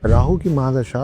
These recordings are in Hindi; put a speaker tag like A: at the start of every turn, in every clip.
A: राहु की महादशा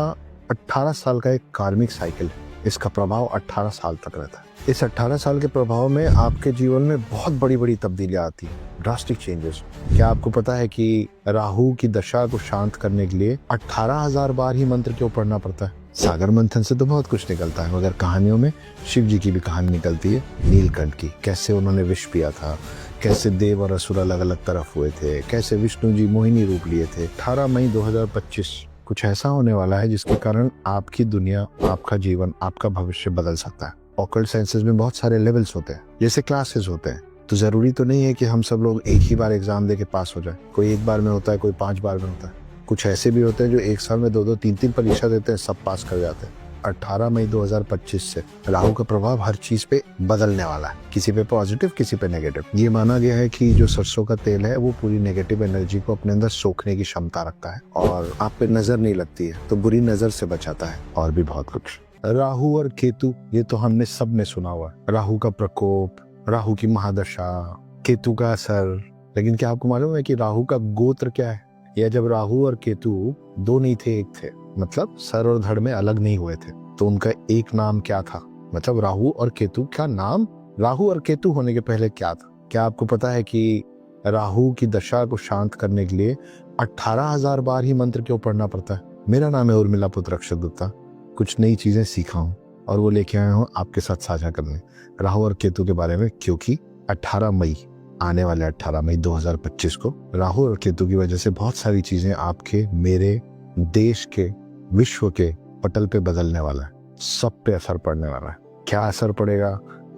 A: 18 साल का एक कार्मिक साइकिल है। इसका प्रभाव 18 साल तक रहता है। इस 18 साल के प्रभाव में आपके जीवन में बहुत बड़ी बड़ी तब्दीलियां आती हैं, ड्रास्टिक चेंजेस। क्या आपको पता है कि राहु की दशा को शांत करने के लिए 18,000 बार ही मंत्र क्यों पढ़ना पड़ता है? सागर मंथन से तो बहुत कुछ निकलता है, मगर कहानियों में शिव जी की भी कहानी निकलती है, नीलकंठ की। कैसे उन्होंने विष पिया था, कैसे देव और असुर अलग अलग तरफ हुए थे, कैसे विष्णु जी मोहिनी रूप लिए थे। 18 मई 2025 कुछ ऐसा होने वाला है जिसके कारण आपकी दुनिया, आपका जीवन, आपका भविष्य बदल सकता है। ऑकल्ट साइंसेस में बहुत सारे लेवल्स होते हैं, जैसे क्लासेस होते हैं। तो जरूरी तो नहीं है कि हम सब लोग एक ही बार एग्जाम दे के पास हो जाए। कोई एक बार में होता है, कोई 5 बार में होता है। कुछ ऐसे भी होते हैं जो एक साल में 2-2, 3-3 परीक्षा देते हैं, सब पास कर जाते हैं। 18 मई 2025 से राहु का प्रभाव हर चीज पे बदलने वाला है, किसी पे पॉजिटिव, किसी पे नेगेटिव। ये माना गया है कि जो सरसों का तेल है वो पूरी नेगेटिव एनर्जी को अपने अंदर सोखने की क्षमता रखता है और आप पे नजर नहीं लगती है, तो बुरी नजर से बचाता है, और भी बहुत कुछ। राहु और केतु, ये तो हमने सब ने सुना हुआ है। राहु का प्रकोप, राहु की महादशा, केतु का असर। लेकिन क्या आपको मालूम है कि राहु का गोत्र क्या है? या जब राहु और केतु दो नहीं थे, एक थे, मतलब सर और धड़ में अलग नहीं हुए थे, तो उनका एक नाम क्या था? मतलब राहु और केतु का नाम राहु और केतु होने के पहले क्या था? क्या आपको पता है कि राहु की दशा को शांत करने के लिए 18,000 बार ही मंत्र क्यों पढ़ना पड़ता है? मेरा नाम है उर्मिला पुत्र अक्षत गुप्ता। कुछ नई चीजें सीखा हूँ और वो लेके आया हूँ आपके साथ साझा करने, राहु और केतु के बारे में। क्योंकि 18 मई, आने वाले 18 मई 2025 को राहु और केतु की वजह से बहुत सारी चीजें आपके, मेरे, देश के, विश्व के पटल पे बदलने वाला है। सब पे असर पड़ने वाला है। क्या असर पड़ेगा?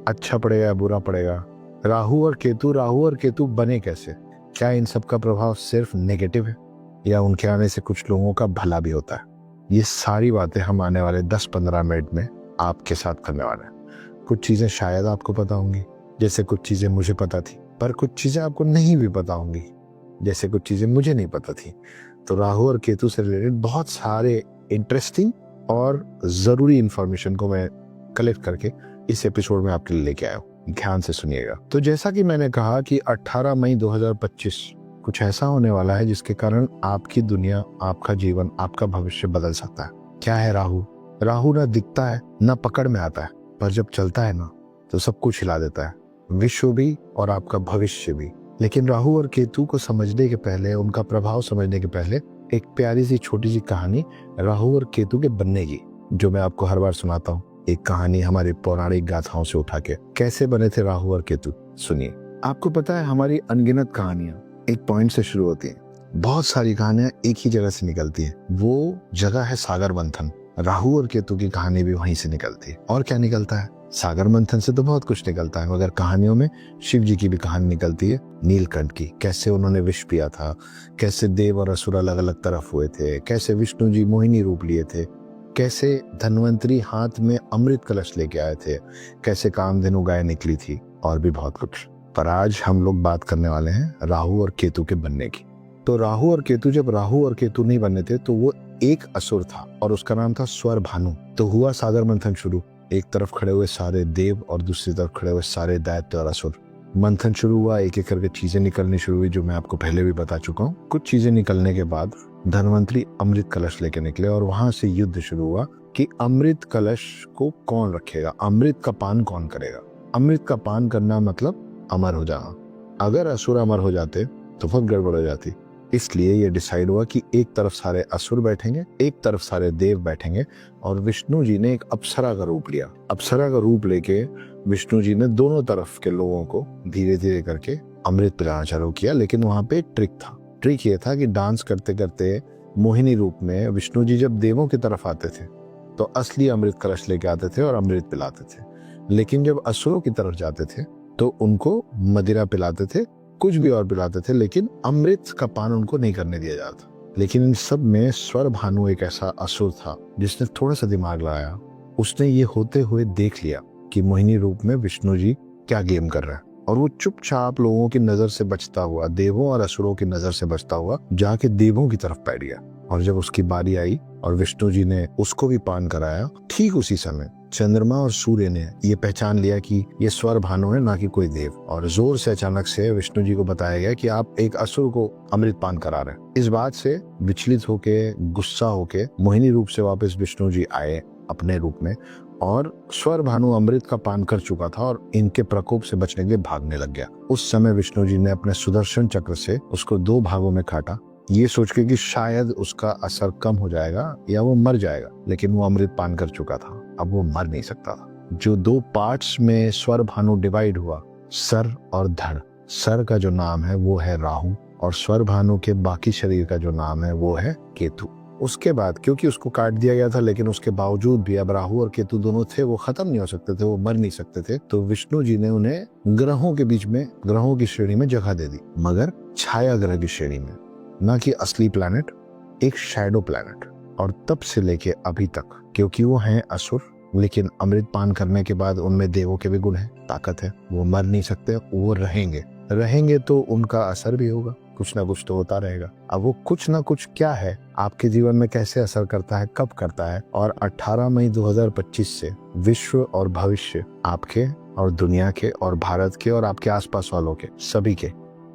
A: अच्छा पड़ेगा या बुरा पड़ेगा? राहु और केतु बने कैसे? क्या इन सब का प्रभाव सिर्फ नेगेटिव है या उनके आने से कुछ लोगों का भला भी होता है? ये सारी बातें हम आने वाले 10-15 मिनट में आपके साथ करने वाले हैं। कुछ चीजें शायद आपको पता होंगी, जैसे कुछ चीजें मुझे पता थी, पर कुछ चीजें आपको नहीं भी पता होंगी, जैसे कुछ चीजें मुझे नहीं पता थी। तो राहु और केतु से रिलेटेड बहुत सारे इंटरेस्टिंग और जरूरी इंफॉर्मेशन को मैं कलेक्ट करके इस एपिसोड में आपके लिए लेके आया हूँ। ध्यान से सुनिएगा। तो जैसा कि मैंने कहा कि 18 मई 2025 कुछ ऐसा होने वाला है जिसके कारण आपकी दुनिया, आपका जीवन, आपका भविष्य बदल सकता है। क्या है राहु? राहु ना दिखता है, ना पकड़ में आता है, पर जब चलता है ना तो सब कुछ हिला देता है, विश्व भी और आपका भविष्य भी। लेकिन राहु और केतु को समझने के पहले, उनका प्रभाव समझने के पहले, एक प्यारी सी छोटी सी कहानी राहु और केतु के बनने की, जो मैं आपको हर बार सुनाता हूँ। एक कहानी हमारी पौराणिक गाथाओं से उठा के। कैसे बने थे राहु और केतु, सुनिए। आपको पता है हमारी अनगिनत कहानियां एक पॉइंट से शुरू होती हैं। बहुत सारी कहानियां एक ही जगह से निकलती हैं। वो जगह है सागर मंथन। राहु और केतु की कहानी भी वहीं से निकलती है। और क्या निकलता है? सागर मंथन से तो बहुत कुछ निकलता है, मगर कहानियों में शिव जी की भी कहानी निकलती है, नीलकंठ की। कैसे उन्होंने विष पिया था, कैसे देव और असुर अलग अलग तरफ हुए थे, कैसे विष्णु जी मोहिनी रूप लिए थे, कैसे धन्वंतरी हाथ में अमृत कलश लेके आए थे, कैसे कामधेनु गाय निकली थी, और भी बहुत कुछ। पर आज हम लोग बात करने वाले हैं राहु और केतु के बनने की। तो राहु और केतु, जब राहु और केतु नहीं बने थे तो वो एक असुर था और उसका नाम था स्वर भानु। तो हुआ सागर मंथन शुरू। एक तरफ खड़े हुए सारे देव और दूसरी तरफ खड़े हुए सारे दैत्य और असुर। मंथन शुरू हुआ, एक एक करके चीजें निकलनी शुरू हुई, जो मैं आपको पहले भी बता चुका हूँ। कुछ चीजें निकलने के बाद धन्वंतरी अमृत कलश लेके निकले और वहां से युद्ध शुरू हुआ कि अमृत कलश को कौन रखेगा, अमृत का पान कौन करेगा। अमृत का पान करना मतलब अमर हो जाना। अगर असुर अमर हो जाते तो बहुत गड़बड़ हो जाती। इसलिए ये डिसाइड हुआ कि एक तरफ सारे असुर बैठेंगे, एक तरफ सारे देव बैठेंगे, और विष्णु जी ने एक अप्सरा का रूप लिया। अप्सरा का रूप लेके विष्णु जी ने दोनों तरफ के लोगों को धीरे धीरे करके अमृत पिलाना चालू किया। लेकिन वहां पे एक ट्रिक था। ट्रिक ये था कि डांस करते करते मोहिनी रूप में विष्णु जी जब देवों की तरफ आते थे तो असली अमृत कलश लेके आते थे और अमृत पिलाते थे। लेकिन जब असुरों की तरफ जाते थे तो उनको मदिरा पिलाते थे, कुछ भी और पिलाते थे, लेकिन अमृत का पान उनको नहीं करने दिया जाता। लेकिन इन सब में स्वर भानु एक ऐसा असुर था जिसने थोड़ा सा दिमाग लगाया। उसने ये होते हुए देख लिया कि मोहिनी रूप में विष्णु जी क्या गेम कर रहे हैं, और वो चुपचाप लोगों की नजर से बचता हुआ, देवों और असुरों की नजर से बचता हुआ जाके देवों की तरफ बैठ गया। और जब उसकी बारी आई और विष्णु जी ने उसको भी पान कराया, ठीक उसी समय चंद्रमा और सूर्य ने ये पहचान लिया कि ये स्वर भानु है, ना कि कोई देव। और जोर से अचानक से विष्णु जी को बताया गया कि आप एक असुर को अमृत पान करा रहे हैं। इस बात से विचलित होके, गुस्सा होके मोहिनी रूप से वापस विष्णु जी आए अपने रूप में, और स्वर भानु अमृत का पान कर चुका था और इनके प्रकोप से बचने के लिए भागने लग गया। उस समय विष्णु जी ने अपने सुदर्शन चक्र से उसको 2 भागों में काटा, ये सोच के कि शायद उसका असर कम हो जाएगा या वो मर जाएगा, लेकिन वो अमृत पान कर चुका था, अब वो मर नहीं सकता था। जो 2 पार्ट्स में स्वर भानु डिवाइड हुआ, सर और धड़। सर का जो नाम है वो है राहु, और स्वर भानु के बाकी शरीर का जो नाम है वो है केतु। उसके बाद क्योंकि उसको काट दिया गया था, लेकिन उसके बावजूद भी अब राहु और केतु दोनों थे, वो खत्म नहीं हो सकते थे, वो मर नहीं सकते थे। तो विष्णु जी ने उन्हें ग्रहों के बीच में, ग्रहों की श्रेणी में जगह दे दी, मगर छाया ग्रह की श्रेणी में, ना कि असली प्लैनेट, एक शैडो प्लैनेट। और तब से लेके अभी तक, क्योंकि वो हैं असुर, लेकिन अमृत पान करने के बाद उनमें देवों के भी गुण हैं, ताकत है, वो मर नहीं सकते, वो रहेंगे तो उनका असर भी होगा, कुछ ना कुछ तो होता रहेगा। अब वो कुछ ना कुछ क्या है, आपके जीवन में कैसे असर करता है, कब करता है, और 18 मई 2025 से विश्व और भविष्य आपके और दुनिया के और भारत के और आपके आसपास वालों के सभी के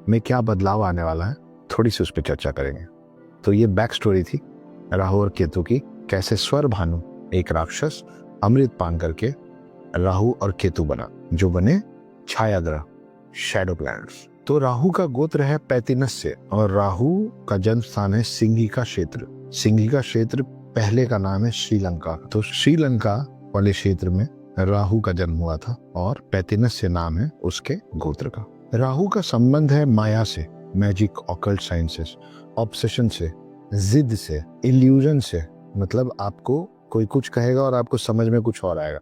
A: में क्या बदलाव आने वाला है, थोड़ी सी उस पर चर्चा करेंगे। तो ये बैक स्टोरी थी राहु और केतु की, कैसे स्वर भानु एक राक्षस अमृत पान करके राहु और केतु बना, जो बने छाया ग्रह, शैडो प्लैनेट्स। तो राहु का गोत्र है पैतिनस्य, और राहु का जन्म स्थान है सिंघिका क्षेत्र। सिंघिका क्षेत्र पहले का नाम है श्रीलंका। तो श्रीलंका वाले क्षेत्र में राहु का जन्म हुआ था, और पैतिनस्य नाम है उसके गोत्र का। राहु का संबंध है माया से, मैजिक, ऑकल्ट साइंसेस, ऑब्सेशन से, जिद से, इल्यूजन से। मतलब आपको कोई कुछ कहेगा और आपको समझ में कुछ और आएगा,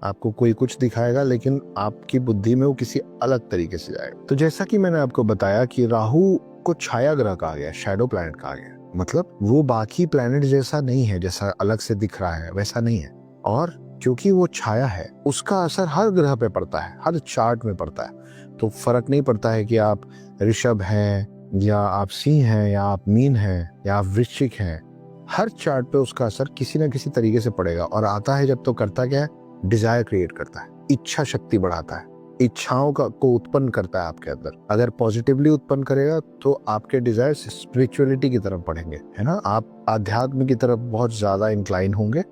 A: आपको कोई कुछ दिखाएगा, लेकिन आपकी बुद्धि में वो किसी अलग तरीके से जाएगा। तो जैसा कि मैंने आपको बताया कि राहु को छाया ग्रह कहा गया, शैडो प्लैनेट कहा गया, मतलब वो बाकी प्लैनेट जैसा नहीं है, जैसा अलग से दिख रहा है वैसा नहीं है। और क्योंकि वो छाया है, उसका असर हर ग्रह पे पड़ता है, हर चार्ट में पड़ता है। तो फर्क नहीं पड़ता है कि आप ऋषभ हैं, या आप सिंह हैं, या आप मीन हैं, या आप वृश्चिक हैं, हर चार्ट पे उसका असर किसी न किसी तरीके से पड़ेगा। और आता है जब तो करता क्या है, डिजायर क्रिएट करता है, इच्छा शक्ति बढ़ाता है, इच्छाओं को उत्पन्न करता है आपके अंदर। अगर पॉजिटिवली उत्पन्न करेगा तो आपके डिजायर स्पिरिचुअलिटी की तरफ बढ़ेंगे, है ना, आप आध्यात्म की तरफ बहुत ज्यादा इंक्लाइन होंगे।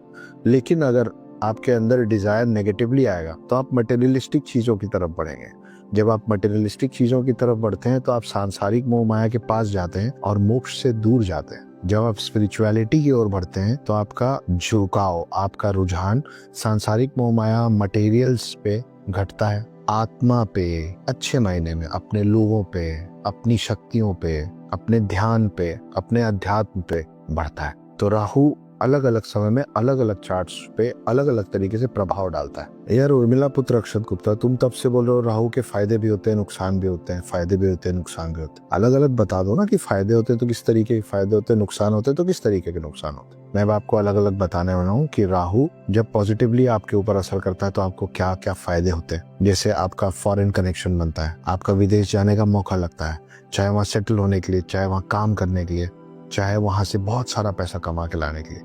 A: लेकिन अगर आपके अंदर डिजायर नेगेटिवली आएगा तो आप मटेरियलिस्टिक चीजों की तरफ बढ़ेंगे। जब आप मटेरियलिस्टिक चीजों की तरफ बढ़ते हैं तो आप सांसारिक मोह माया के पास जाते हैं और मोक्ष से दूर जाते हैं। जब आप स्पिरिचुअलिटी की ओर बढ़ते हैं तो आपका झुकाव, आपका रुझान सांसारिक मोह माया, मटेरियल्स पे घटता है, आत्मा पे, अच्छे मायने में अपने लोगों पे, अपनी शक्तियों पे, अपने ध्यान पे, अपने अध्यात्म पे बढ़ता है। तो राहु अलग अलग समय में अलग अलग चार्ट्स पे अलग अलग तरीके से प्रभाव डालता है। यार उर्मिला पुत्र अक्षत गुप्ता, तुम तब से बोल रहे हो राहु के फायदे भी होते हैं, नुकसान भी होते हैं, फायदे भी होते हैं, नुकसान भी होते हैं। अलग अलग बता दो ना कि फायदे होते हैं तो किस तरीके के फायदे होते हैं, नुकसान होते हैं तो किस तरीके के नुकसान होते हैं। मैं अब आपको अलग अलग बताने वाला हूँ कि राहु जब पॉजिटिवली आपके ऊपर असर करता है तो आपको क्या क्या फायदे होते हैं। जैसे आपका फॉरेन कनेक्शन बनता है, आपका विदेश जाने का मौका लगता है, चाहे वहाँ सेटल होने के लिए, चाहे वहाँ काम करने के लिए, चाहे वहाँ से बहुत सारा पैसा कमा के लाने के लिए।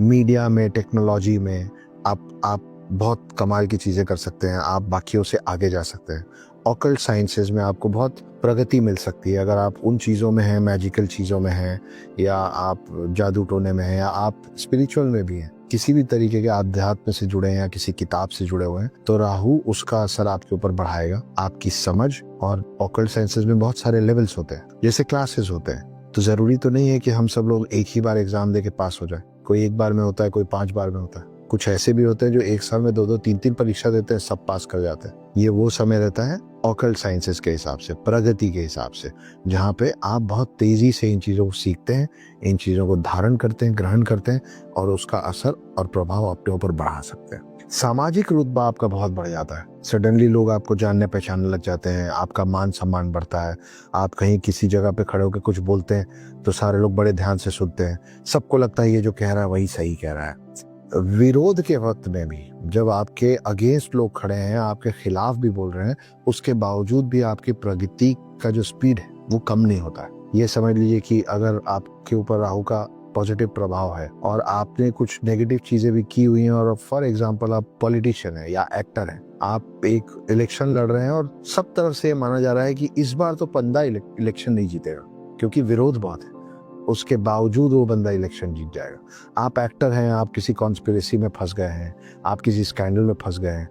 A: मीडिया में, टेक्नोलॉजी में आप बहुत कमाल की चीजें कर सकते हैं, आप बाकियों से आगे जा सकते हैं। ऑकल्ट साइंसेज में आपको बहुत प्रगति मिल सकती है अगर आप उन चीज़ों में हैं, मैजिकल चीज़ों में हैं, या आप जादू टोने में हैं, या आप स्पिरिचुअल में भी हैं, किसी भी तरीके के आध्यात्म से जुड़े हैं या किसी किताब से जुड़े हुए हैं, तो राहु उसका असर आपके ऊपर बढ़ाएगा। आपकी समझ, और ऑकल्ट साइंसेज में बहुत सारे लेवल्स होते हैं, जैसे क्लासेस होते हैं। तो जरूरी तो नहीं है कि हम सब लोग एक ही बार एग्जाम दे के पास हो जाए। कोई एक बार में होता है, कोई 5 बार में होता है। कुछ ऐसे भी होते हैं जो एक साल में 2-2, 3-3 परीक्षा देते हैं, सब पास कर जाते हैं। ये वो समय रहता है ऑकल्ट साइंसेस के हिसाब से, प्रगति के हिसाब से, जहाँ पे आप बहुत तेजी से इन चीजों को सीखते हैं, इन चीजों को धारण करते हैं, ग्रहण करते हैं, और उसका असर और प्रभाव अपने ऊपर बढ़ा सकते हैं। सामाजिक रुतबा आपका बहुत बढ़ जाता है। सडनली लोग आपको जानने पहचानने लग जाते हैं, आपका मान सम्मान बढ़ता है। आप कहीं किसी जगह पे खड़े होकर कुछ बोलते हैं तो सारे लोग बड़े ध्यान से सुनते हैं, सबको लगता है ये जो कह रहा है वही सही कह रहा है। विरोध के वक्त में भी जब आपके अगेंस्ट लोग खड़े हैं, आपके खिलाफ भी बोल रहे हैं, उसके बावजूद भी आपकी प्रगति का जो स्पीड है वो कम नहीं होता है। ये समझ लीजिए कि अगर आपके ऊपर राहु का पॉजिटिव प्रभाव है और आपने कुछ नेगेटिव चीजें भी की हुई हैं, और फॉर एग्जांपल आप पॉलिटिशियन है या एक्टर है, आप एक इलेक्शन लड़ रहे हैं और सब तरफ से माना जा रहा है कि इस बार तो बंदा इलेक्शन नहीं जीतेगा क्योंकि विरोध बहुत है, उसके बावजूद वो बंदा इलेक्शन जीत जाएगा। आप एक्टर हैं, आप किसी कॉन्स्पिरेसी में फंस गए हैं, आप किसी स्कैंडल में फंस गए हैं,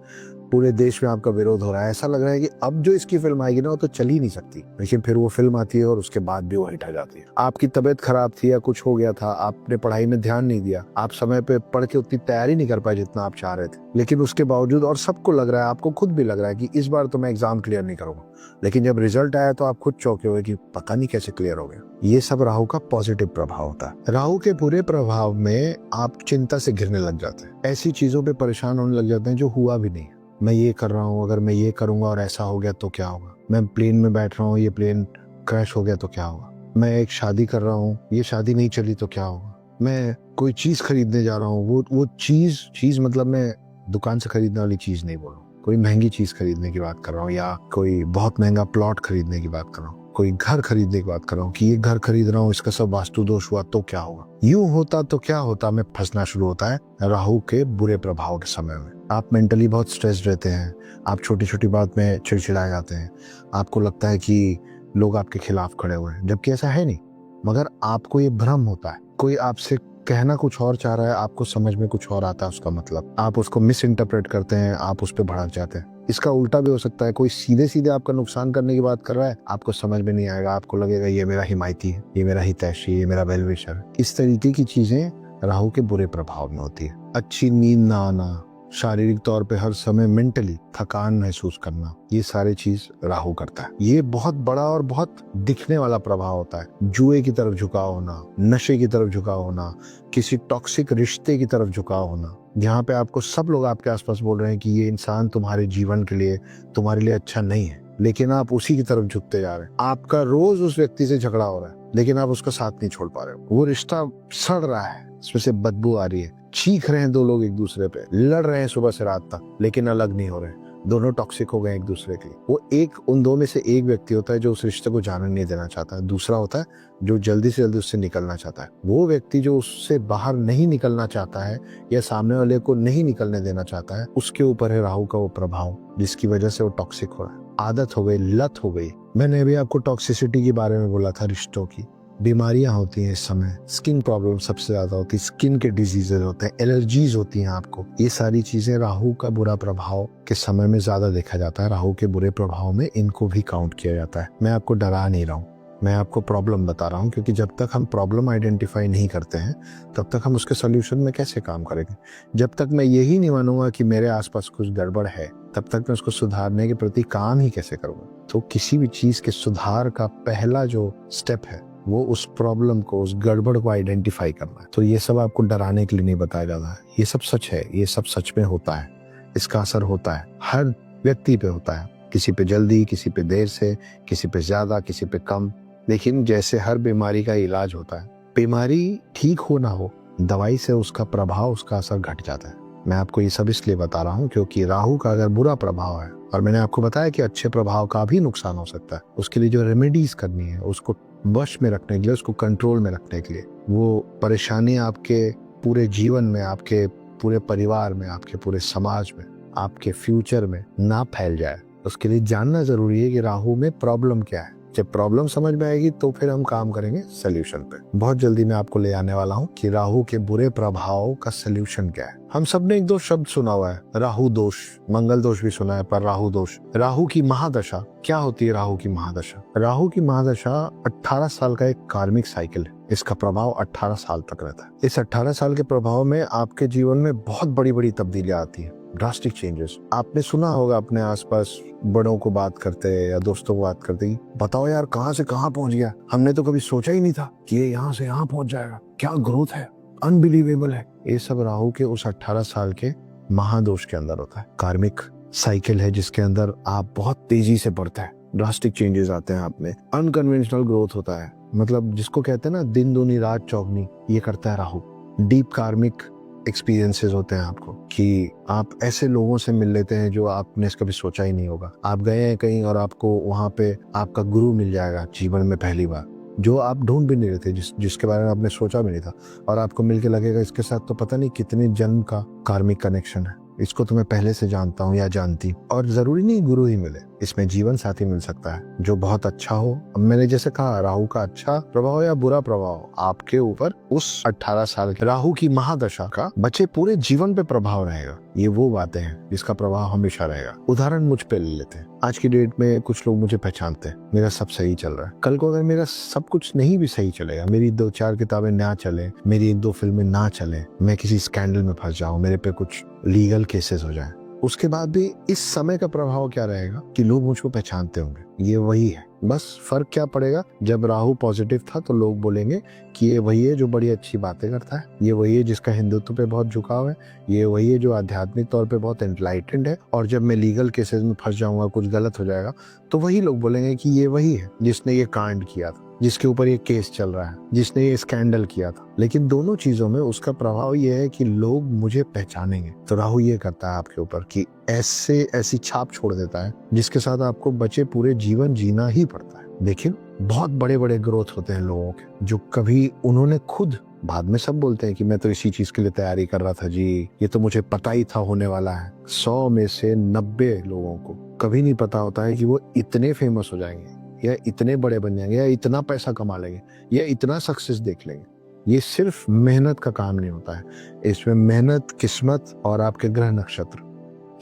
A: पूरे देश में आपका विरोध हो रहा है, ऐसा लग रहा है कि अब जो इसकी फिल्म आएगी ना वो तो चल ही नहीं सकती, लेकिन फिर वो फिल्म आती है और उसके बाद भी वो हिट आ जाती है। आपकी तबीयत खराब थी या कुछ हो गया था, आपने पढ़ाई में ध्यान नहीं दिया, आप समय पे पढ़ के उतनी तैयारी नहीं कर पाए जितना आप चाह रहे थे, लेकिन उसके बावजूद, और सबको लग रहा है, आपको खुद भी लग रहा है कि इस बार तो मैं एग्जाम क्लियर नहीं करूंगा, लेकिन जब रिजल्ट आया तो आप खुद चौंके हुए कि पता नहीं कैसे क्लियर हो गया। ये सब राहु का पॉजिटिव प्रभाव होता है। राहु के बुरे प्रभाव में आप चिंता से घिरने लग जाते हैं, ऐसी चीजों पे परेशान होने लग जाते हैं जो हुआ भी नहीं। मैं ये कर रहा हूँ, अगर मैं ये करूंगा और ऐसा हो गया तो क्या होगा, मैं प्लेन में बैठ रहा हूँ, ये प्लेन क्रैश हो गया तो क्या होगा, मैं एक शादी कर रहा हूँ, ये शादी नहीं चली तो क्या होगा, मैं कोई चीज खरीदने जा रहा हूँ, वो चीज मतलब मैं दुकान से खरीदने वाली चीज नहीं बोल रहा हूँ, कोई महंगी चीज खरीदने की बात कर रहा हूँ, या कोई बहुत महंगा प्लॉट खरीदने की बात कर रहा हूँ, कोई घर खरीदने की बात कर रहा हूँ कि ये घर खरीद रहा हूँ, इसका सब वास्तु दोष हुआ तो क्या होगा, यूं होता तो क्या होता में फंसना शुरू होता है राहु के बुरे प्रभाव के समय में। आप मेंटली बहुत स्ट्रेस्ड रहते हैं, आप छोटी छोटी बात में चिड़चिड़ाए जाते हैं, आपको लगता है कि लोग आपके खिलाफ खड़े हुए हैं, जबकि ऐसा है नहीं, मगर आपको ये भ्रम होता है, कोई आपसे कहना कुछ और चाह रहा है, आपको समझ में कुछ और आता है उसका मतलब, आप उसको मिस इंटरप्रेट करते हैं, आप उस पर भड़क जाते हैं। इसका उल्टा भी हो सकता है, कोई सीधे सीधे आपका नुकसान करने की बात कर रहा है, आपको समझ में नहीं आएगा, आपको लगेगा ये मेरा हिमायती है, ये मेरा हितैषी, ये मेरा वेल विशर। इस तरीके की चीजें राहु के बुरे प्रभाव में होती है। अच्छी नींद ना आना, शारीरिक तौर पे हर समय मेंटली थकान महसूस करना, ये सारी चीज राहु करता है। ये बहुत बड़ा और बहुत दिखने वाला प्रभाव होता है। जुए की तरफ झुकाव होना, नशे की तरफ झुकाव होना, किसी टॉक्सिक रिश्ते की तरफ झुकाव होना, जहाँ पे आपको सब लोग आपके आसपास बोल रहे हैं कि ये इंसान तुम्हारे जीवन के लिए, तुम्हारे लिए अच्छा नहीं है, लेकिन आप उसी की तरफ झुकते जा रहे हैं। आपका रोज उस व्यक्ति से झगड़ा हो रहा है, लेकिन आप उसका साथ नहीं छोड़ पा रहे हो। वो रिश्ता सड़ रहा है, इसमें से बदबू आ रही है, चीख रहे हैं दो लोग एक दूसरे पे, लड़ रहे हैं सुबह से रात तक, लेकिन अलग नहीं हो रहे, दोनों टॉक्सिक हो गए एक दूसरे के लिए। वो एक, उन दो में से एक व्यक्ति होता है जो उस रिश्ते को जाने नहीं देना चाहता है, दूसरा होता है जो जल्दी से जल्दी उससे निकलना चाहता है। वो व्यक्ति जो उससे बाहर नहीं निकलना चाहता है या सामने वाले को नहीं निकलने देना चाहता है, उसके ऊपर है राहु का वो प्रभाव, जिसकी वजह से वो टॉक्सिक हो रहा है। आदत हो गई, लत हो गई। मैंने अभी आपको टॉक्सिसिटी के बारे में बोला था, रिश्तों की बीमारियां होती हैं इस समय, स्किन प्रॉब्लम सबसे ज्यादा होती है, स्किन के डिजीजेज होते हैं, एलर्जीज होती हैं आपको। ये सारी चीजें राहु का बुरा प्रभाव के समय में ज्यादा देखा जाता है। राहु के बुरे प्रभाव में इनको भी काउंट किया जाता है। मैं आपको डरा नहीं रहा हूँ, मैं आपको प्रॉब्लम बता रहा हूँ, क्योंकि जब तक हम प्रॉब्लम आइडेंटिफाई नहीं करते हैं तब तक हम उसके सोल्यूशन में कैसे काम करेंगे। जब तक मैं यही नहीं मानूंगा कि मेरे आसपास कुछ गड़बड़ है, तब तक मैं उसको सुधारने के प्रति काम ही कैसे करूंगा। तो किसी भी चीज के सुधार का पहला जो स्टेप है वो उस प्रॉब्लम को, उस गड़बड़ को आइडेंटिफाई करना है। तो ये सब आपको डराने के लिए नहीं बताया जाता है, ये सब सच है, ये सब सच में होता है, इसका असर होता है, हर व्यक्ति पे होता है, किसी पे जल्दी, किसी पे देर से, किसी पे ज्यादा, किसी पे कम। लेकिन जैसे हर बीमारी का इलाज होता है, बीमारी ठीक हो ना हो, दवाई से उसका प्रभाव, उसका असर घट जाता है। मैं आपको ये सब इसलिए बता रहा हूँ क्योंकि राहु का अगर बुरा प्रभाव है, और मैंने आपको बताया कि अच्छे प्रभाव का भी नुकसान हो सकता है, उसके लिए जो रेमेडीज करनी है, उसको वश में रखने के लिए, उसको कंट्रोल में रखने के लिए, वो परेशानी आपके पूरे जीवन में, आपके पूरे परिवार में, आपके पूरे समाज में, आपके फ्यूचर में ना फैल जाए, उसके लिए जानना जरूरी है कि राहु में प्रॉब्लम क्या है। जब प्रॉब्लम समझ में आएगी तो फिर हम काम करेंगे सोल्यूशन पे। बहुत जल्दी मैं आपको ले आने वाला हूँ कि राहु के बुरे प्रभाव का सोल्यूशन क्या है। हम सब ने एक दो शब्द सुना हुआ है, राहु दोष, मंगल दोष भी सुना है, पर राहु दोष, राहु की महादशा क्या होती है। राहु की महादशा, राहु की महादशा 18 साल का एक कार्मिक साइकिल है। इसका प्रभाव 18 साल तक रहता है। इस 18 साल के प्रभाव में आपके जीवन में बहुत बड़ी बड़ी तब्दीलियां आती है, ड्रास्टिक चेंजेस। आपने सुना होगा अपने आसपास बड़ों को बात करते या दोस्तों को बात करते, बताओ यार कहाँ से कहाँ पहुंच गया, हमने तो कभी सोचा ही नहीं था कि ये यहाँ से यहाँ पहुंच जाएगा, क्या ग्रोथ है, अनबिलीवेबल है। ये सब राहु के उस 18 साल के महादोष के अंदर होता है। कार्मिक साइकिल है जिसके अंदर आप बहुत तेजी से बढ़ते हैं, ड्रास्टिक चेंजेस आते हैं आप में, अनकन्वेंशनल ग्रोथ होता है, मतलब जिसको कहते हैं ना दिन दूनी रात चौगनी, ये करता है राहु। डीप कार्मिक एक्सपीरियंसेस होते हैं आपको कि आप ऐसे लोगों से मिल लेते हैं जो आपने कभी सोचा ही नहीं होगा। आप गए हैं कहीं और आपको वहां पे आपका गुरु मिल जाएगा जीवन में पहली बार, जो आप ढूंढ भी नहीं रहे थे, जिसके बारे में आपने सोचा भी नहीं था, और आपको मिलके लगेगा इसके साथ तो पता नहीं कितने जन्म का कार्मिक कनेक्शन है, इसको तो मैं पहले से जानता हूँ या जानती। और जरूरी नहीं गुरु ही मिले, इसमें जीवन साथी मिल सकता है जो बहुत अच्छा हो। अब मैंने जैसे कहा, राहु का अच्छा प्रभाव या बुरा प्रभाव आपके ऊपर उस 18 साल के राहु की महादशा का बचे पूरे जीवन पे प्रभाव रहेगा। ये वो बातें हैं जिसका प्रभाव हमेशा रहेगा। उदाहरण मुझ पे ले लेते हैं। आज की डेट में कुछ लोग मुझे पहचानते हैं, मेरा सब सही चल रहा है। कल को अगर मेरा सब कुछ नहीं भी सही चलेगा, मेरी 2-4 किताबें ना चले, मेरी 1-2 फिल्में ना चले, मैं किसी स्कैंडल में फंस जाऊं, मेरे पे कुछ लीगल केसेस हो जाए, उसके बाद भी इस समय का प्रभाव क्या रहेगा कि लोग मुझको पहचानते होंगे। ये वही है, बस फर्क क्या पड़ेगा, जब राहु पॉजिटिव था तो लोग बोलेंगे कि ये वही है जो बड़ी अच्छी बातें करता है, ये वही है जिसका हिंदुत्व पे बहुत झुकाव है, ये वही है जो आध्यात्मिक तौर पे बहुत एनलाइटेंड है, और जब मैं लीगल केसेस में फंस जाऊंगा, कुछ गलत हो जाएगा, तो वही लोग बोलेंगे कि ये वही है जिसने ये कांड किया था, जिसके ऊपर ये केस चल रहा है, जिसने ये स्कैंडल किया था। लेकिन दोनों चीजों में उसका प्रभाव ये है कि लोग मुझे पहचानेंगे। तो राहु ये करता है आपके ऊपर कि ऐसी छाप छोड़ देता है जिसके साथ आपको बचे पूरे जीवन जीना ही पड़ता है। देखिए, बहुत बड़े बड़े ग्रोथ होते हैं लोगों के, जो कभी उन्होंने खुद, बाद में सब बोलते हैं कि मैं तो इसी चीज के लिए तैयारी कर रहा था जी, ये तो मुझे पता ही था होने वाला है। 100 में से 90 लोगों को कभी नहीं पता होता है कि वो इतने फेमस हो जाएंगे, या इतने बड़े बन जाएंगे, या इतना पैसा कमा लेंगे, या इतना सक्सेस देख लेंगे। ये सिर्फ मेहनत का काम नहीं होता है, इसमें मेहनत, किस्मत और आपके ग्रह नक्षत्र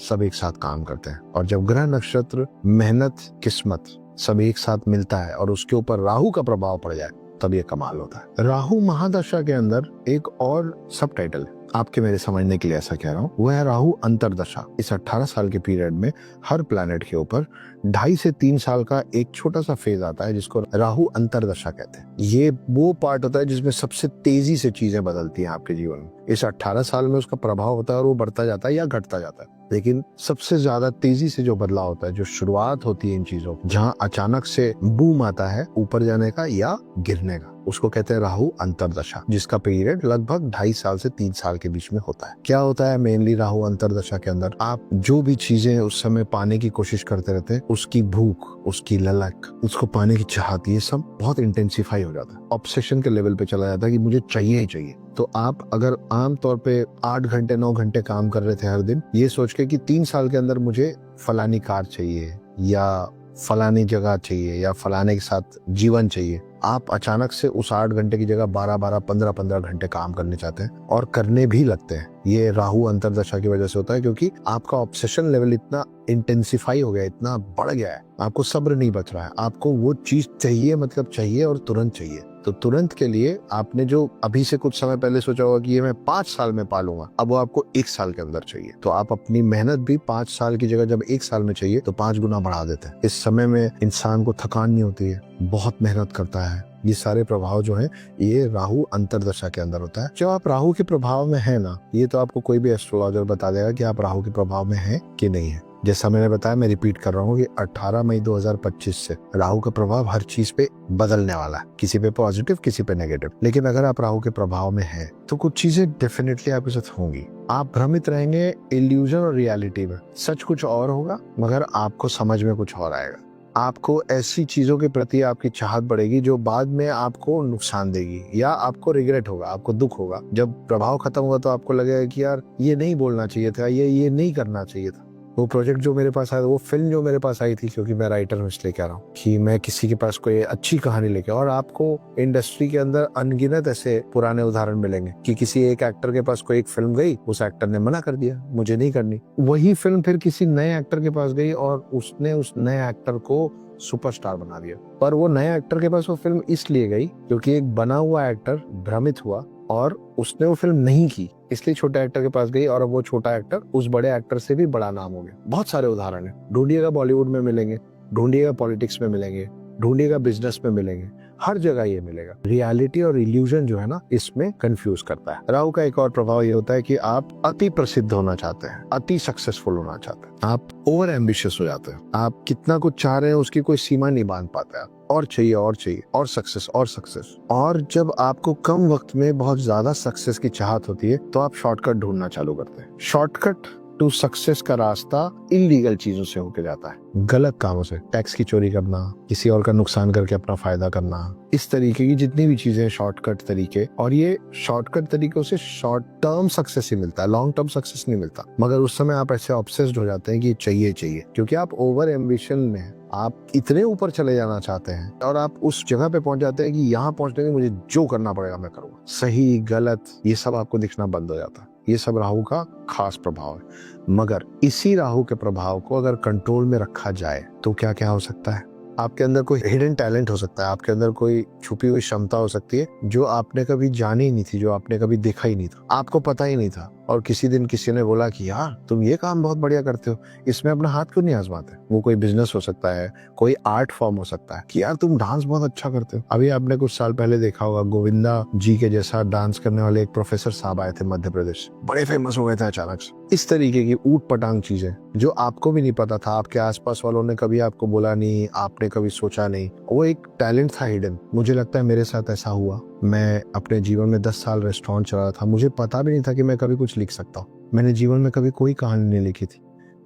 A: सब एक साथ काम करते हैं। और जब ग्रह नक्षत्र, मेहनत, किस्मत सब एक साथ मिलता है और उसके ऊपर राहु का प्रभाव पड़ जाए, तब ये कमाल होता है। राहु महादशा के अंदर एक और सब टाइटल है, आपके मेरे समझने के लिए ऐसा कह रहा हूँ, वो है राहु अंतरदशा। इस 18 साल के पीरियड में हर प्लैनेट के ऊपर 2.5 से 3 साल का एक छोटा सा फेज आता है जिसको राहु अंतरदशा कहते हैं। ये वो पार्ट होता है जिसमें सबसे तेजी से चीजें बदलती हैं आपके जीवन में। इस 18 साल में उसका प्रभाव होता है और वो बढ़ता जाता है या घटता जाता है, लेकिन सबसे ज्यादा तेजी से जो बदलाव होता है, जो शुरुआत होती है इन चीजों, जहाँ अचानक से बूम आता है ऊपर जाने का या गिरने का, उसको कहते हैं राहु अंतरदशा, जिसका पीरियड लगभग 2.5 साल से 3 साल के बीच में होता है। क्या होता है मेनली राहु अंतरदशा के अंदर, आप जो भी चीजें उस समय पाने की कोशिश करते रहते हैं, उसकी भूख, उसकी ललक, उसको पाने की चाहत, ये सब बहुत इंटेंसिफाई हो जाता है, ऑब्सेशन के लेवल पे चला जाता है कि मुझे चाहिए ही चाहिए। तो आप अगर आम तौर पे 8 घंटे 9 घंटे काम कर रहे थे हर दिन, ये सोच के कि 3 साल के अंदर मुझे फलानी कार चाहिए, या फलानी जगह चाहिए, या फलाने के साथ जीवन चाहिए, आप अचानक से उस 8 घंटे की जगह 12-12, 15-15 घंटे काम करने चाहते हैं और करने भी लगते हैं। ये राहु अंतरदशा की वजह से होता है, क्योंकि आपका ऑब्सेशन लेवल इतना इंटेंसिफाई हो गया, इतना बढ़ गया है, आपको सब्र नहीं बच रहा है, आपको वो चीज चाहिए, मतलब चाहिए और तुरंत चाहिए। तो तुरंत के लिए आपने जो अभी से कुछ समय पहले सोचा होगा कि ये मैं 5 साल में पालूंगा, अब वो आपको 1 साल के अंदर चाहिए। तो आप अपनी मेहनत भी 5 साल की जगह जब 1 साल में चाहिए तो 5 गुना बढ़ा देते हैं। इस समय में इंसान को थकान नहीं होती है, बहुत मेहनत करता है। ये सारे प्रभाव जो है ये राहु अंतरदशा के अंदर होता है। जब आप राहु के प्रभाव में है ना, ये तो आपको कोई भी एस्ट्रोलॉजर बता देगा कि आप राहु के प्रभाव में हैं कि नहीं है। जैसा मैंने बताया, मैं रिपीट कर रहा हूँ कि 18 मई 2025 से राहु का प्रभाव हर चीज पे बदलने वाला है, किसी पे पॉजिटिव, किसी पे नेगेटिव। लेकिन अगर आप राहु के प्रभाव में हैं तो कुछ चीजें डेफिनेटली आपके साथ होंगी। आप भ्रमित रहेंगे इल्यूजन और रियलिटी में। सच कुछ और होगा मगर आपको समझ में कुछ और आएगा। आपको ऐसी चीजों के प्रति आपकी चाहत बढ़ेगी जो बाद में आपको नुकसान देगी, या आपको रिग्रेट होगा, आपको दुख होगा। जब प्रभाव खत्म हुआ तो आपको लगेगा कि यार ये नहीं बोलना चाहिए था, ये नहीं करना चाहिए था। वो प्रोजेक्ट जो मेरे पास आया, वो फिल्म जो मेरे पास आई थी, क्योंकि मैं राइटर हूँ इसलिए कह रहा हूँ कि मैं किसी के पास कोई अच्छी कहानी लेके, और आपको इंडस्ट्री के अंदर अनगिनत ऐसे पुराने उदाहरण मिलेंगे कि किसी एक एक्टर के पास कोई एक फिल्म गई, उस एक्टर ने मना कर दिया, मुझे नहीं करनी। वही फिल्म फिर किसी नए एक्टर के पास गई और उसने उस नए एक्टर को सुपरस्टार बना दिया। पर वो नए एक्टर के पास वो फिल्म इसलिए गई क्योंकि एक बना हुआ एक्टर भ्रमित हुआ और उसने वो फिल्म नहीं की, इसलिए छोटे एक्टर के पास गई और अब वो छोटा एक्टर उस बड़े एक्टर से भी बड़ा नाम हो गया। बहुत सारे उदाहरण है, ढूंढिएगा बॉलीवुड में मिलेंगे, ढूंढिएगा पॉलिटिक्स में मिलेंगे, ढूंढिएगा बिजनेस में मिलेंगे, हर जगह ये मिलेगा। रियलिटी और इल्यूजन जो है ना, इसमें कंफ्यूज करता है। राहु का एक और प्रभाव ये होता है कि आप अति प्रसिद्ध होना चाहते हैं, अति सक्सेसफुल होना चाहते हैं, आप ओवर एम्बिशियस हो जाते हैं, आप कितना कुछ चाह रहे हैं उसकी कोई सीमा नहीं बांध पाते हैं, और चाहिए और चाहिए और सक्सेस और सक्सेस। और जब आपको कम वक्त में बहुत ज्यादा सक्सेस की चाहत होती है तो आप शॉर्टकट ढूंढना चालू करते हैं। शॉर्टकट टू सक्सेस का रास्ता इलीगल चीजों से होके जाता है, गलत कामों से, टैक्स की चोरी करना, किसी और का नुकसान करके अपना फायदा करना, इस तरीके की जितनी भी चीजें शॉर्टकट तरीके। और ये शॉर्टकट तरीकों से शॉर्ट टर्म सक्सेस ही मिलता है, लॉन्ग टर्म सक्सेस नहीं मिलता। मगर उस समय आप ऐसे ऑब्सेस्ड हो जाते हैं कि चाहिए चाहिए, क्योंकि आप ओवर एम्बिशन में, आप इतने ऊपर चले जाना चाहते हैं और आप उस जगह पे पहुंच जाते हैं कि यहाँ पहुंचने के मुझे जो करना पड़ेगा मैं करूंगा, सही गलत ये सब आपको दिखना बंद हो जाता है। ये सब राहु का खास प्रभाव है। मगर इसी राहु के प्रभाव को अगर कंट्रोल में रखा जाए तो क्या क्या हो सकता है। आपके अंदर कोई हिडन टैलेंट हो सकता है, आपके अंदर कोई छुपी हुई क्षमता हो सकती है जो आपने कभी जानी ही नहीं थी, जो आपने कभी देखा ही नहीं था, आपको पता ही नहीं था। और किसी दिन किसी ने बोला कि यार तुम ये काम बहुत बढ़िया करते हो, इसमें अपना हाथ क्यों नहीं आजमाते। वो कोई बिजनेस हो सकता है, कोई आर्ट फॉर्म हो सकता है कि यार तुम डांस बहुत अच्छा करते हो। अभी आपने कुछ साल पहले देखा होगा, गोविंदा जी के जैसा डांस करने वाले एक प्रोफेसर साहब आए थे मध्य प्रदेश, बड़े फेमस हो गए थे अचानक से। इस तरीके की ऊट पटांग चीजें जो आपको भी नहीं पता था, आपके आसपास वालों ने कभी आपको बोला नहीं, आपने कभी सोचा नहीं, वो एक टैलेंट था हिडन। मुझे लगता है मेरे साथ ऐसा हुआ। मैं अपने जीवन में 10 साल रेस्टोरेंट चला रहा था, मुझे पता भी नहीं था कि मैं कभी कुछ लिख सकता हूँ। मैंने जीवन में कभी कोई कहानी नहीं लिखी थी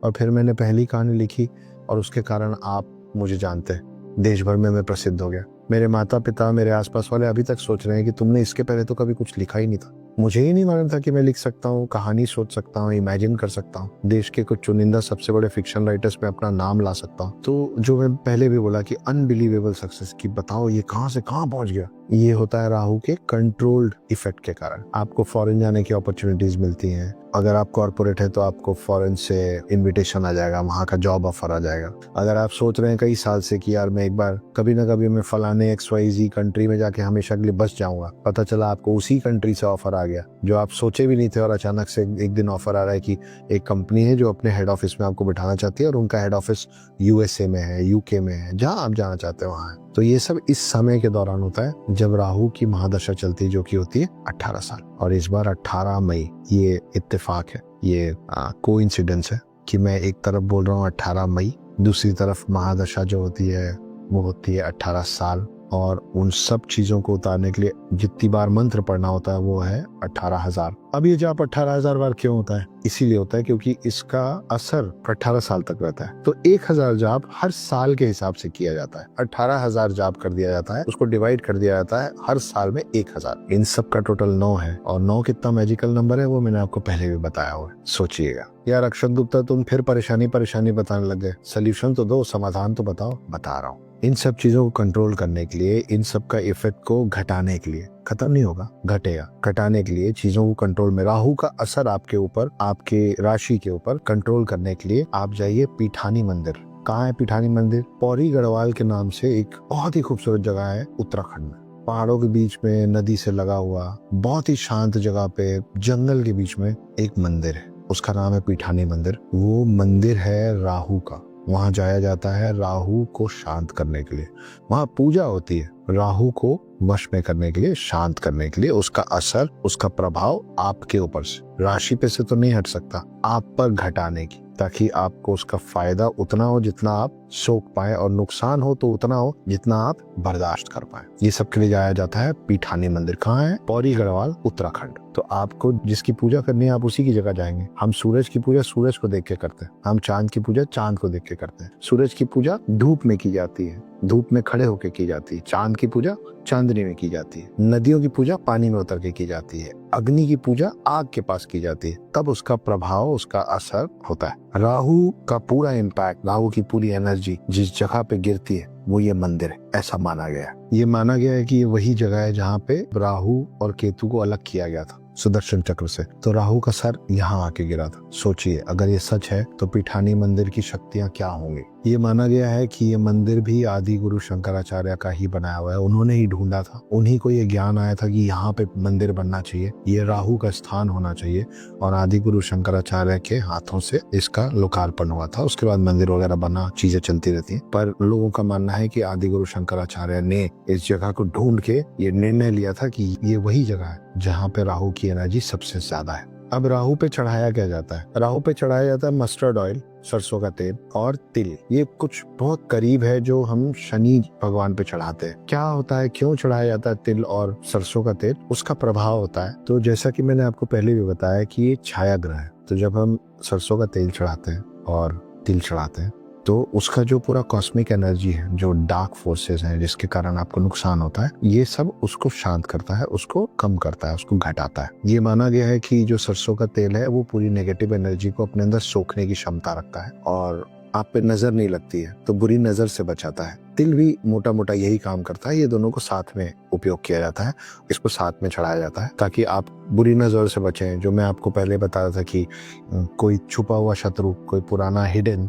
A: और फिर मैंने पहली कहानी लिखी और उसके कारण आप मुझे जानते हैं, देश भर में मैं प्रसिद्ध हो गया। मेरे माता पिता, मेरे आसपास वाले अभी तक सोच रहे हैं कि तुमने इसके पहले तो कभी कुछ लिखा ही नहीं था। मुझे ही नहीं मालूम था कि मैं लिख सकता हूँ, कहानी सोच सकता हूँ, इमेजिन कर सकता हूँ, देश के कुछ चुनिंदा सबसे बड़े फिक्शन राइटर्स में अपना नाम ला सकता हूँ। तो जो मैं पहले भी बोला कि अनबिलीवेबल सक्सेस की, बताओ ये कहाँ से कहाँ पहुंच गया। ये होता है राहु के कंट्रोल्ड इफेक्ट के कारण। आपको फॉरेन जाने की अपॉर्चुनिटीज मिलती हैं। अगर आप कॉर्पोरेट है तो आपको फॉरेन से इनविटेशन आ जाएगा, वहां का जॉब ऑफर आ जाएगा। अगर आप सोच रहे हैं कई साल से कि यार मैं एक बार कभी ना कभी मैं फलाने XYZ कंट्री में जाके हमेशा के लिए बस जाऊंगा, पता चला आपको उसी कंट्री से ऑफर आ गया जो आप सोचे भी नहीं थे, और अचानक से एक दिन ऑफर आ रहा है कि एक कंपनी है जो अपने हेड ऑफिस में आपको बिठाना चाहती है और उनका हेड ऑफिस USA में है, UK में है, जहां आप जाना चाहते हैं वहां है। तो ये सब इस समय के दौरान होता है जब राहु की महादशा चलती है, जो कि होती है 18 साल। और इस बार 18 मई, ये इत्तेफाक है, ये कोइंसिडेंस है कि मैं एक तरफ बोल रहा हूँ 18 मई, दूसरी तरफ महादशा जो होती है वो होती है 18 साल। और उन सब चीजों को उतारने के लिए जितनी बार मंत्र पढ़ना होता है वो है 18,000। अब ये जाप 18,000 बार क्यों होता है? इसीलिए होता है क्योंकि इसका असर 18 साल तक रहता है। तो 1,000 जाप हर साल के हिसाब से किया जाता है। 18,000 जाप कर दिया जाता है, उसको डिवाइड कर दिया जाता है हर साल में 1,000। इन सब का टोटल 9 है, और 9 कितना मैजिकल नंबर है वो मैंने आपको पहले भी बताया हुआ है, सोचिएगा। यार अक्षत गुप्ता तुम फिर परेशानी बताने लग गए, सोल्यूशन तो दो, समाधान तो बताओ। बता रहा हूँ, इन सब चीजों को कंट्रोल करने के लिए, इन सब का इफेक्ट को घटाने के लिए, खत्म नहीं होगा, घटेगा, घटाने के लिए, चीजों को कंट्रोल में, राहु का असर आपके ऊपर, आपके राशि के ऊपर कंट्रोल करने के लिए आप जाइए पीठानी मंदिर। कहाँ है पीठानी मंदिर? पौड़ी गढ़वाल के नाम से एक बहुत ही खूबसूरत जगह है उत्तराखंड में। पहाड़ों के बीच में, नदी से लगा हुआ, बहुत ही शांत जगह पे, जंगल के बीच में एक मंदिर है, उसका नाम है पीठानी मंदिर। वो मंदिर है राहु का। वहां जाया जाता है राहु को शांत करने के लिए। वहां पूजा होती है राहु को वश में करने के लिए, शांत करने के लिए। उसका असर, उसका प्रभाव आपके ऊपर से, राशि पे से तो नहीं हट सकता, आप पर घटाने की, ताकि आपको उसका फायदा उतना हो जितना आप सोख पाए, और नुकसान हो तो उतना हो जितना आप बर्दाश्त कर पाए। ये सब के लिए जाया जाता है पीठानी मंदिर। कहाँ है? पौड़ी गढ़वाल, उत्तराखंड। तो आपको जिसकी पूजा करनी है आप उसी की जगह जाएंगे। हम सूरज की पूजा सूरज को देख के करते हैं, हम चांद की पूजा चांद को देख के करते हैं। सूरज की पूजा धूप में की जाती है, धूप में खड़े होके की जाती है। चांद की पूजा चांदनी में की जाती है। नदियों की पूजा पानी में उतर के की जाती है। अग्नि की पूजा आग के पास की जाती है, तब उसका प्रभाव, उसका असर होता है। राहु का पूरा इम्पैक्ट, राहु की पूरी एनर्जी जिस जगह पे गिरती है वो ये मंदिर है, ऐसा माना गया है। ये माना गया है कि ये वही जगह है जहाँ पे राहु और केतु को अलग किया गया था सुदर्शन चक्र से। तो राहु का सर यहाँ आके गिरा था। सोचिए, अगर ये सच है तो पीठानी मंदिर की शक्तियां क्या होंगी। ये माना गया है कि ये मंदिर भी आदि गुरु शंकराचार्य का ही बनाया हुआ है। उन्होंने ही ढूंढा था, उन्हीं को ये ज्ञान आया था कि यहाँ पे मंदिर बनना चाहिए, ये राहु का स्थान होना चाहिए, और आदि गुरु शंकराचार्य के हाथों से इसका लोकार्पण हुआ था। उसके बाद मंदिर वगैरह बना, चीजें चलती रहती हैं। पर लोगों का मानना है कि आदि गुरु शंकराचार्य ने इस जगह को ढूंढ के ये निर्णय लिया था कि ये वही जगह है जहाँ पे राहु की एनर्जी सबसे ज्यादा है। अब राहु पे चढ़ाया क्या जाता है? राहु पे चढ़ाया जाता है मस्टर्ड ऑयल, सरसों का तेल और तिल। ये कुछ बहुत करीब है जो हम शनि भगवान पे चढ़ाते हैं। क्या होता है, क्यों चढ़ाया जाता है तिल और सरसों का तेल? उसका प्रभाव होता है, तो जैसा कि मैंने आपको पहले भी बताया कि ये छाया ग्रह है, तो जब हम सरसों का तेल चढ़ाते हैं और तिल चढ़ाते हैं तो उसका जो पूरा कॉस्मिक एनर्जी है, जो डार्क फोर्सेस हैं जिसके कारण आपको नुकसान होता है, ये सब उसको शांत करता है, उसको कम करता है, उसको घटाता है। ये माना गया है कि जो सरसों का तेल है वो पूरी नेगेटिव एनर्जी को अपने अंदर सोखने की क्षमता रखता है और आप पे नजर नहीं लगती है, तो बुरी नजर से बचाता है। तिल भी मोटा मोटा यही काम करता है। ये दोनों को साथ में उपयोग किया जाता है, इसको साथ में चढ़ाया जाता है ताकि आप बुरी नजर से बचें। जो मैं आपको पहले बताया था कि कोई छुपा हुआ शत्रु, कोई पुराना हिडन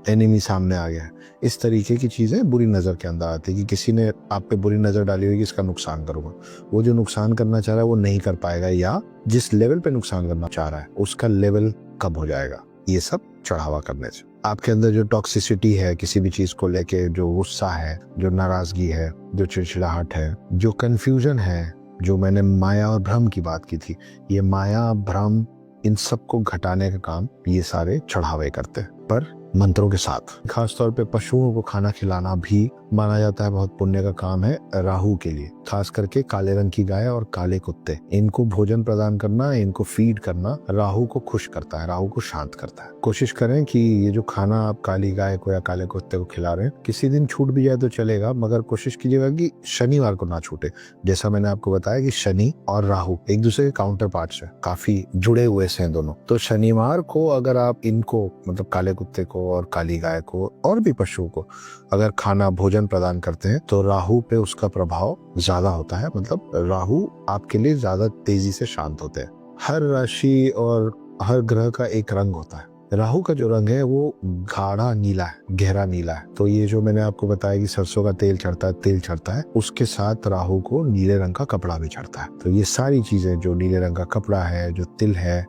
A: एनिमी सामने आ गया है, इस तरीके की चीजें बुरी नजर के अंदर आती है कि किसी ने आप पे बुरी नजर डाली हुई कि इसका नुकसान करूंगा। वो जो नुकसान करना चाह रहा है वो नहीं कर पाएगा, या जिस लेवल पे नुकसान करना चाह रहा है उसका लेवल कम हो जाएगा, ये सब चढ़ावा करने से। आपके अंदर जो टॉक्सिसिटी है किसी भी चीज को लेके, जो गुस्सा है, जो नाराजगी है, जो चिड़चिड़ाहट है, जो कंफ्यूजन है, जो मैंने माया और भ्रम की बात की थी, ये माया भ्रम इन सबको घटाने का काम ये सारे चढ़ावे करते हैं, पर मंत्रों के साथ। खासतौर पे पशुओं को खाना खिलाना भी माना जाता है बहुत पुण्य का काम है राहु के लिए। खास करके काले रंग की गाय और काले कुत्ते, इनको भोजन प्रदान करना, इनको फीड करना राहु को खुश करता है, राहु को शांत करता है। कोशिश करें कि ये जो खाना आप काली गाय को या काले कुत्ते को खिला रहे हैं, किसी दिन छूट भी जाए तो चलेगा, मगर कोशिश कीजिएगा कि शनिवार को ना छूटे। जैसा मैंने आपको बताया कि शनि और राहु एक दूसरे के काउंटर पार्ट्स है, काफी जुड़े हुए से हैं दोनों। तो शनिवार को अगर आप इनको, मतलब काले कुत्ते को और काली गाय को और भी पशुओं को अगर खाना भोजन प्रदान करते हैं तो राहु पे उसका प्रभाव ज्यादा होता है, मतलब राहु आपके लिए ज्यादा तेजी से शांत होते हैं। हर राशि और हर ग्रह का एक रंग होता है। राहु का जो रंग है वो गाढ़ा नीला है, गहरा नीला है। तो ये जो मैंने आपको बताया कि सरसों का तेल चढ़ता है, तिल चढ़ता है, उसके साथ राहु को नीले रंग का कपड़ा भी चढ़ता है। तो ये सारी चीजें, जो नीले रंग का कपड़ा है, जो तिल है,